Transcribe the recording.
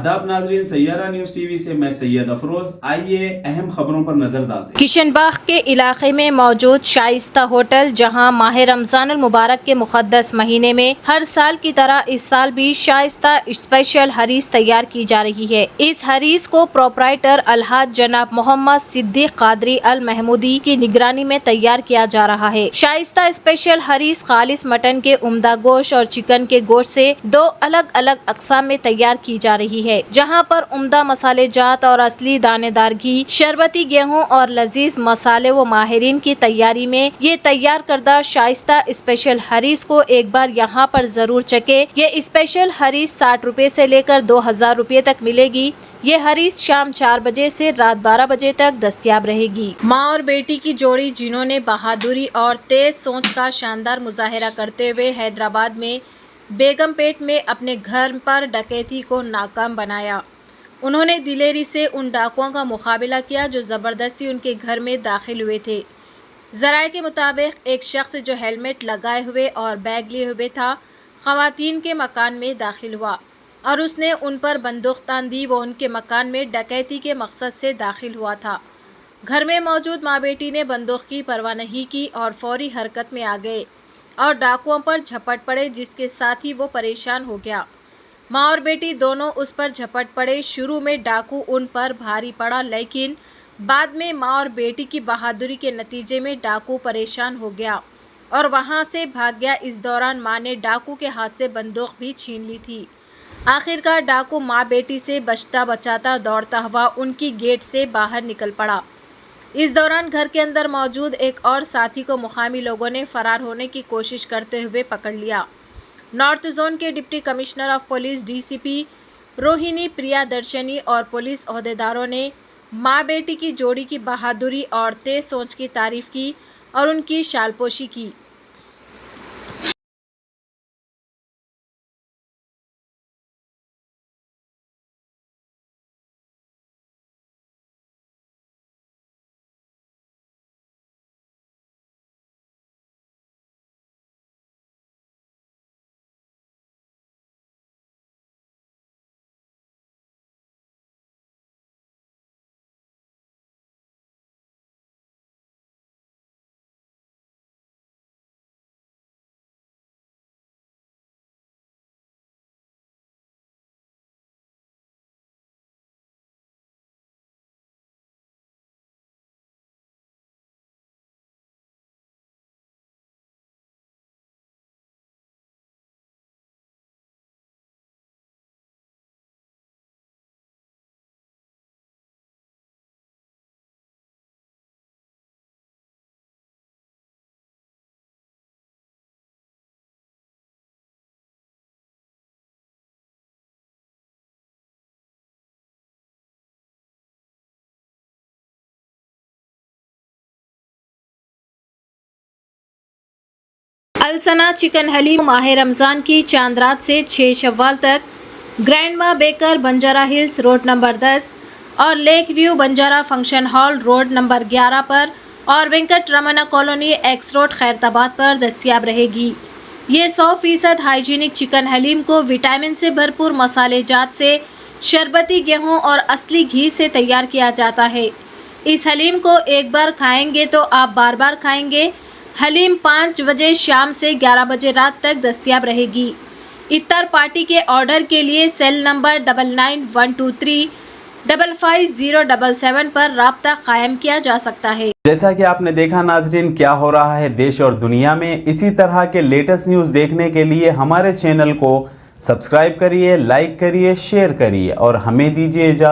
आदाब नाजरीन, Saiyaara news TV से मैं सैयद अफरोज। आइए अहम खबरों पर नजर डालते हैं। किशनबाग के इलाके में मौजूद शाइस्ता होटल, जहां माह रमजान मुबारक के मुक़द्दस महीने में हर साल की तरह इस साल भी शाइस्ता स्पेशल हरीस तैयार की जा रही है। इस हरीस को प्रोपराइटर अलहाज जनाब मोहम्मद सिद्दीक कादरी अल महमूदी की निगरानी में तैयार किया जा रहा है। शाइस्ता स्पेशल हरीस खालिस मटन के उम्दा गोश्त और चिकन के गोश्त से दो अलग अलग अक़साम में तैयार की जा रही है, जहां पर उम्दा मसाले जात और असली दानेदार घी, शरबती गेहूं और लजीज मसाले व माहिरीन की तैयारी में ये तैयार करदा शाइस्ता स्पेशल हरीस को एक बार यहां पर जरूर चखे। ये स्पेशल हरीस 60 रुपए से लेकर 2000 रुपए तक मिलेगी। ये हरीस शाम 4 बजे से रात 12 बजे तक दस्तयाब रहेगी। माँ और बेटी की जोड़ी, जिन्होंने बहादुरी और तेज सोच का शानदार मुजाहिरा करते हुए हैदराबाद में बेगमपेट में अपने घर पर डकैती को नाकाम बनाया। उन्होंने दिलेरी से उन डाकुओं का मुकाबला किया जो ज़बरदस्ती उनके घर में दाखिल हुए थे। ज़राए के मुताबिक एक शख्स जो हेलमेट लगाए हुए और बैग लिए हुए था, ख़वातीन के मकान में दाखिल हुआ और उसने उन पर बंदूक तान दी। वो उनके मकान में डकैती के मकसद से दाखिल हुआ था। घर में मौजूद माँ बेटी ने बंदूक की परवाह नहीं की और फौरी हरकत में आ गए और डाकुओं पर झपट पड़े, जिसके साथ ही वो परेशान हो गया। माँ और बेटी दोनों उस पर झपट पड़े। शुरू में डाकू उन पर भारी पड़ा, लेकिन बाद में माँ और बेटी की बहादुरी के नतीजे में डाकू परेशान हो गया और वहाँ से भाग गया। इस दौरान माँ ने डाकू के हाथ से बंदूक भी छीन ली थी। आखिरकार डाकू माँ बेटी से बचता बचाता दौड़ता हुआ उनकी गेट से बाहर निकल पड़ा। इस दौरान घर के अंदर मौजूद एक और साथी को मुकामी लोगों ने फरार होने की कोशिश करते हुए पकड़ लिया। नॉर्थ जोन के deputy commissioner of police DCP Rohini Priyadarshini और पुलिस ओहदेदारों ने माँ बेटी की जोड़ी की बहादुरी और तेज सोच की तारीफ की और उनकी शालपोशी की। अलसना चिकन हलीम माह रमज़ान की चांद रात से 6 शव्वाल तक grandma Baker Banjara hills road number 10 और lake view Banjara function hall road number 11 पर और Venkat Ramana colony X road Khairatabad पर दस्तयाब रहेगी। ये 100% हाइजीनिक चिकन हलीम को विटामिन से भरपूर मसाले जात से शरबती गेहूं और असली घी से तैयार किया जाता है। इस हलीम को एक बार खाएंगे तो आप बार बार खाएंगे। हलीम 5 बजे शाम से 11 बजे रात तक दस्तयाब रहेगी। इफ्तार पार्टी के ऑर्डर के लिए सेल नंबर 9912355077 पर राब्ता कायम किया जा सकता है। जैसा कि आपने देखा नाजरीन, क्या हो रहा है देश और दुनिया में। इसी तरह के लेटेस्ट न्यूज़ देखने के लिए हमारे चैनल को सब्सक्राइब करिए, लाइक करिए, शेयर करिए और हमें दीजिए इजाज़त।